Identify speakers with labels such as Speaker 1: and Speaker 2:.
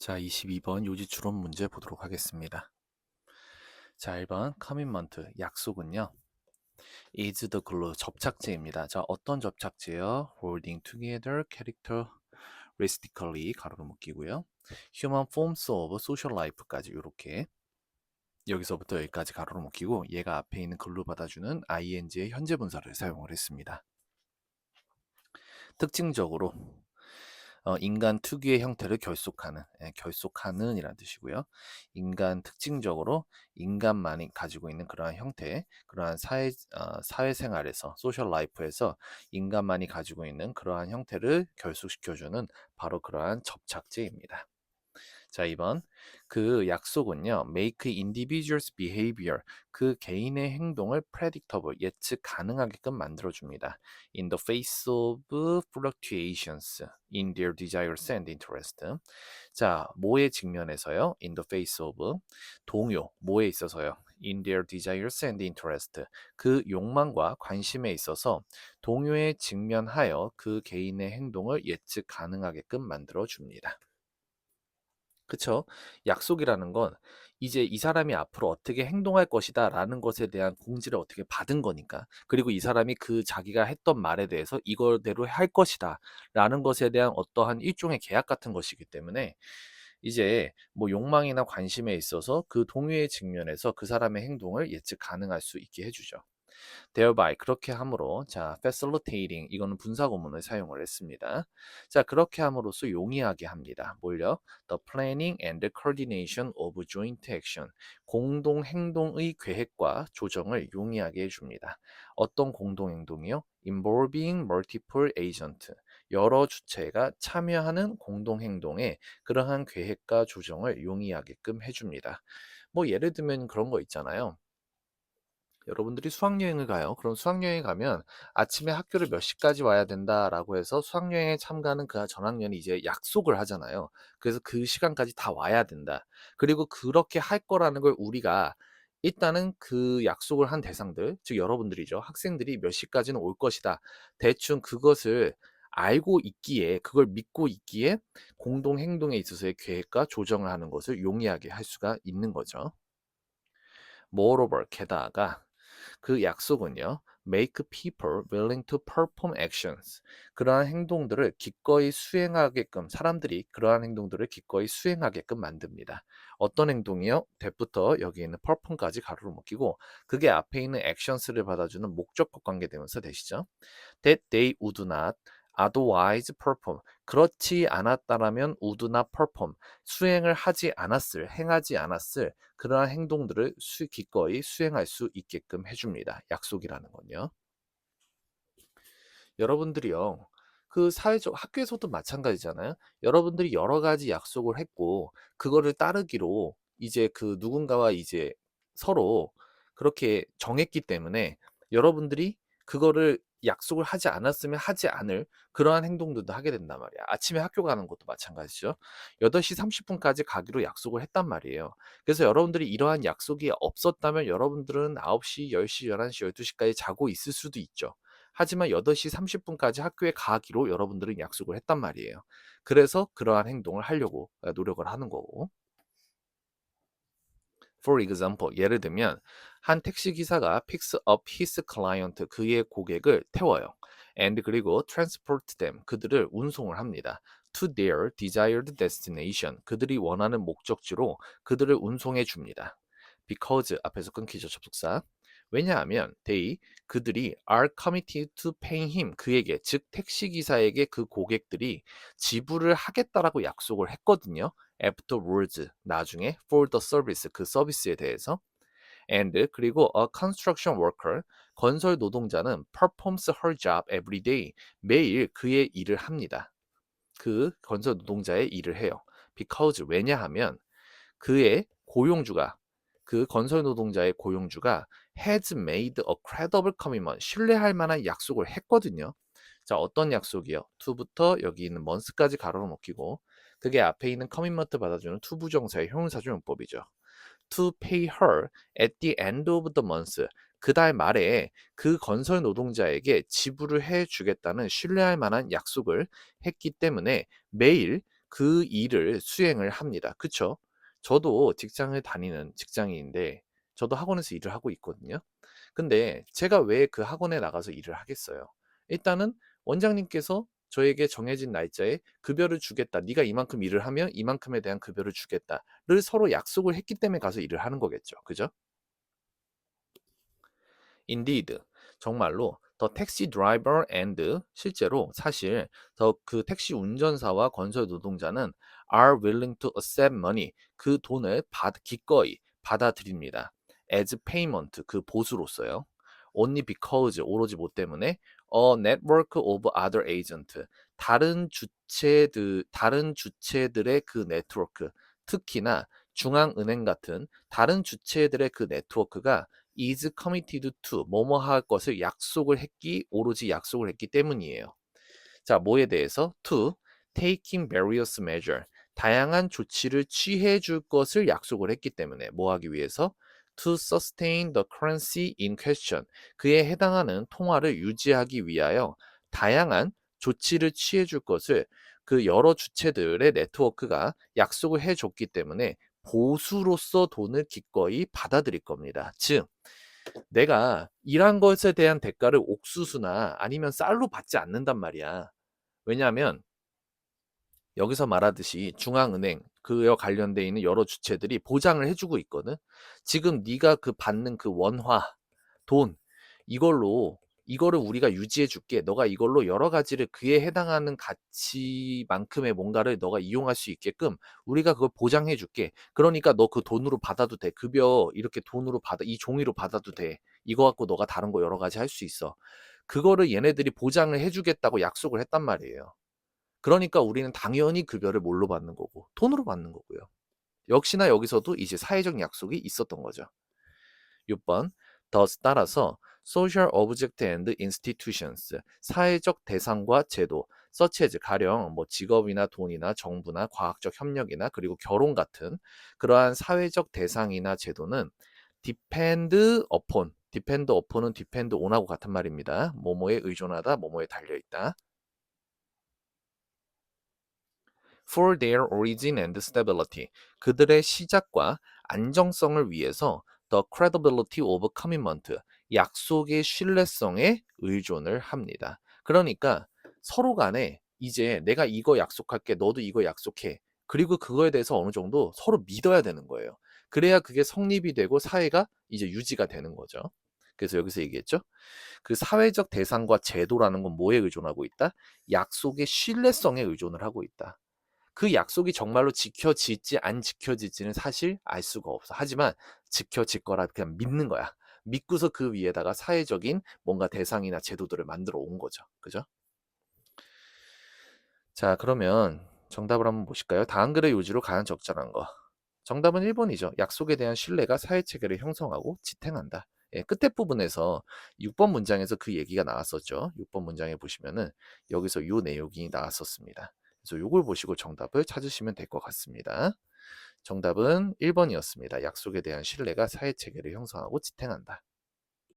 Speaker 1: 자, 22번 요지추론 문제 보도록 하겠습니다. 자, 1번 커밋먼트 약속은요. is the glue 접착제입니다. 자, 어떤 접착제요? holding together characteristically 가로로 묶이고요. human forms of social life까지 이렇게 여기서부터 여기까지 가로로 묶이고 얘가 앞에 있는 글로 받아주는 ing의 현재 분사를 사용을 했습니다. 특징적으로 인간 특유의 형태를 결속하는, 결속하는 이란 뜻이고요. 인간 특징적으로 인간만이 가지고 있는 그러한 형태, 그러한 사회생활에서, 소셜 라이프에서 인간만이 가지고 있는 그러한 형태를 결속시켜주는 바로 그러한 접착제입니다. 자, 2번. 그 약속은요, make individuals behavior, 그 개인의 행동을 predictable, 예측 가능하게끔 만들어줍니다. In the face of fluctuations in their desires and interest. 자, 뭐에 직면해서요? In the face of, 동요, 뭐에 있어서요? In their desires and interest. 그 욕망과 관심에 있어서 동요에 직면하여 그 개인의 행동을 예측 가능하게끔 만들어줍니다. 그쵸? 약속이라는 건 이제 이 사람이 앞으로 어떻게 행동할 것이다 라는 것에 대한 공지를 어떻게 받은 거니까. 그리고 이 사람이 그 자기가 했던 말에 대해서 이거대로 할 것이다 라는 것에 대한 어떠한 일종의 계약 같은 것이기 때문에 이제 뭐 욕망이나 관심에 있어서 그 동요의 측면에서 그 사람의 행동을 예측 가능할 수 있게 해주죠. thereby 그렇게 함으로 자 facilitating 이거는 분사구문을 사용을 했습니다. 자 그렇게 함으로써 용이하게 합니다. 뭘요? The planning and the coordination of joint action 공동 행동의 계획과 조정을 용이하게 해줍니다. 어떤 공동 행동이요? Involving multiple agent 여러 주체가 참여하는 공동 행동에 그러한 계획과 조정을 용이하게끔 해줍니다. 뭐 예를 들면 그런 거 있잖아요. 여러분들이 수학여행을 가요. 그럼 수학여행 가면 아침에 학교를 몇 시까지 와야 된다라고 해서 수학여행에 참가하는 그 전학년이 이제 약속을 하잖아요. 그래서 그 시간까지 다 와야 된다. 그리고 그렇게 할 거라는 걸 우리가 일단은 그 약속을 한 대상들, 즉 여러분들이죠. 학생들이 몇 시까지는 올 것이다. 대충 그것을 알고 있기에, 그걸 믿고 있기에 공동 행동에 있어서의 계획과 조정을 하는 것을 용이하게 할 수가 있는 거죠. Moreover, 게다가 그 약속은요, make people willing to perform actions. 그러한 행동들을 기꺼이 수행하게끔, 사람들이 그러한 행동들을 기꺼이 수행하게끔 만듭니다. 어떤 행동이요? that부터 여기 있는 perform까지 가로로 묶이고, 그게 앞에 있는 actions를 받아주는 목적격 관계대명사 되시죠? That they would not otherwise perform. 그렇지 않았다라면 would not perform. 수행을 하지 않았을, 행하지 않았을 그러한 행동들을 기꺼이 수행할 수 있게끔 해줍니다. 약속이라는 건요. 여러분들이요. 그 사회적 학교에서도 마찬가지잖아요. 여러분들이 여러 가지 약속을 했고 그거를 따르기로 이제 그 누군가와 이제 서로 그렇게 정했기 때문에 여러분들이 그거를 약속을 하지 않았으면 하지 않을 그러한 행동들도 하게 된단 말이야. 아침에 학교 가는 것도 마찬가지죠. 8시 30분까지 가기로 약속을 했단 말이에요. 그래서 여러분들이 이러한 약속이 없었다면 여러분들은 9시, 10시, 11시, 12시까지 자고 있을 수도 있죠. 하지만 8시 30분까지 학교에 가기로 여러분들은 약속을 했단 말이에요. 그래서 그러한 행동을 하려고 노력을 하는 거고. For example, 예를 들면 한 택시 기사가 picks up his client, 그의 고객을 태워요. And 그리고 transport them, 그들을 운송을 합니다. To their desired destination, 그들이 원하는 목적지로 그들을 운송해 줍니다. Because 앞에서 끊기죠, 접속사. 왜냐하면 they, 그들이 are committed to paying him, 그에게, 즉 택시기사에게 그 고객들이 지불을 하겠다라고 약속을 했거든요. afterwards, 나중에 for the service, 그 서비스에 대해서. And 그리고 a construction worker, 건설 노동자는 performs her job every day, 매일 그의 일을 합니다. 그 건설 노동자의 일을 해요. Because 왜냐하면 그의 고용주가 그 건설 노동자의 고용주가 has made a credible commitment, 신뢰할 만한 약속을 했거든요. 자, 어떤 약속이요? to부터 여기 있는 months까지 가로로 묶이고 그게 앞에 있는 commitment 받아주는 to 부정사의 형용사조 용법이죠. to pay her at the end of the month. 그 달 말에 그 건설 노동자에게 지불을 해 주겠다는 신뢰할 만한 약속을 했기 때문에 매일 그 일을 수행을 합니다. 그쵸? 저도 직장을 다니는 직장인인데 저도 학원에서 일을 하고 있거든요. 근데 제가 왜 그 학원에 나가서 일을 하겠어요? 일단은 원장님께서 저에게 정해진 날짜에 급여를 주겠다. 네가 이만큼 일을 하면 이만큼에 대한 급여를 주겠다를 서로 약속을 했기 때문에 가서 일을 하는 거겠죠. 그죠? Indeed. 정말로 the taxi driver and 실제로 사실 더 그 택시 운전사와 건설 노동자는 are willing to accept money 그 돈을 기꺼이 받아들입니다. as payment 그 보수로서요. only because 오로지 뭐 때문에 a network of other agent 다른 주체들의 그 네트워크 특히나 중앙은행 같은 다른 주체들의 그 네트워크가 is committed to 뭐뭐 할 것을 오로지 약속을 했기 때문이에요. 자, 뭐에 대해서? to taking various measure 다양한 조치를 취해 줄 것을 약속을 했기 때문에 뭐 하기 위해서? to sustain the currency in question 그에 해당하는 통화를 유지하기 위하여 다양한 조치를 취해 줄 것을 그 여러 주체들의 네트워크가 약속을 해 줬기 때문에 보수로서 돈을 기꺼이 받아들일 겁니다. 즉 내가 일한 것에 대한 대가를 옥수수나 아니면 쌀로 받지 않는단 말이야. 왜냐하면 여기서 말하듯이 중앙은행 그와 관련돼 있는 여러 주체들이 보장을 해주고 있거든. 지금 네가 그 받는 그 원화 돈 이거를 우리가 유지해 줄게. 너가 이걸로 여러 가지를 그에 해당하는 가치만큼의 뭔가를 너가 이용할 수 있게끔 우리가 그걸 보장해 줄게. 그러니까 너 그 돈으로 받아도 돼. 급여 이렇게 돈으로 받아 이 종이로 받아도 돼. 이거 갖고 너가 다른 거 여러 가지 할 수 있어. 그거를 얘네들이 보장을 해주겠다고 약속을 했단 말이에요. 그러니까 우리는 당연히 급여를 뭘로 받는 거고 돈으로 받는 거고요. 역시나 여기서도 이제 사회적 약속이 있었던 거죠. 6번 thus 따라서 social object and institutions 사회적 대상과 제도 such as 가령 뭐 직업이나 돈이나 정부나 과학적 협력이나 그리고 결혼 같은 그러한 사회적 대상이나 제도는 depend upon은 depend on하고 같은 말입니다. 뭐뭐에 의존하다, 뭐뭐에 달려 있다. for their origin and stability. 그들의 시작과 안정성을 위해서 the credibility of commitment. 약속의 신뢰성에 의존을 합니다. 그러니까 서로 간에 이제 내가 이거 약속할게, 너도 이거 약속해. 그리고 그거에 대해서 어느 정도 서로 믿어야 되는 거예요. 그래야 그게 성립이 되고 사회가 이제 유지가 되는 거죠. 그래서 여기서 얘기했죠. 그 사회적 대상과 제도라는 건 뭐에 의존하고 있다? 약속의 신뢰성에 의존을 하고 있다. 그 약속이 정말로 지켜질지 안 지켜질지는 사실 알 수가 없어. 하지만 지켜질 거라 그냥 믿는 거야. 믿고서 그 위에다가 사회적인 뭔가 대상이나 제도들을 만들어 온 거죠. 그죠? 자, 그러면 정답을 한번 보실까요? 다음 글의 요지로 가장 적절한 거. 정답은 1번이죠. 약속에 대한 신뢰가 사회 체계를 형성하고 지탱한다. 예, 끝에 부분에서 6번 문장에서 그 얘기가 나왔었죠. 6번 문장에 보시면은 여기서 요 내용이 나왔었습니다. 그래서 요걸 보시고 정답을 찾으시면 될 것 같습니다. 정답은 1번이었습니다. 약속에 대한 신뢰가 사회 체계를 형성하고 지탱한다.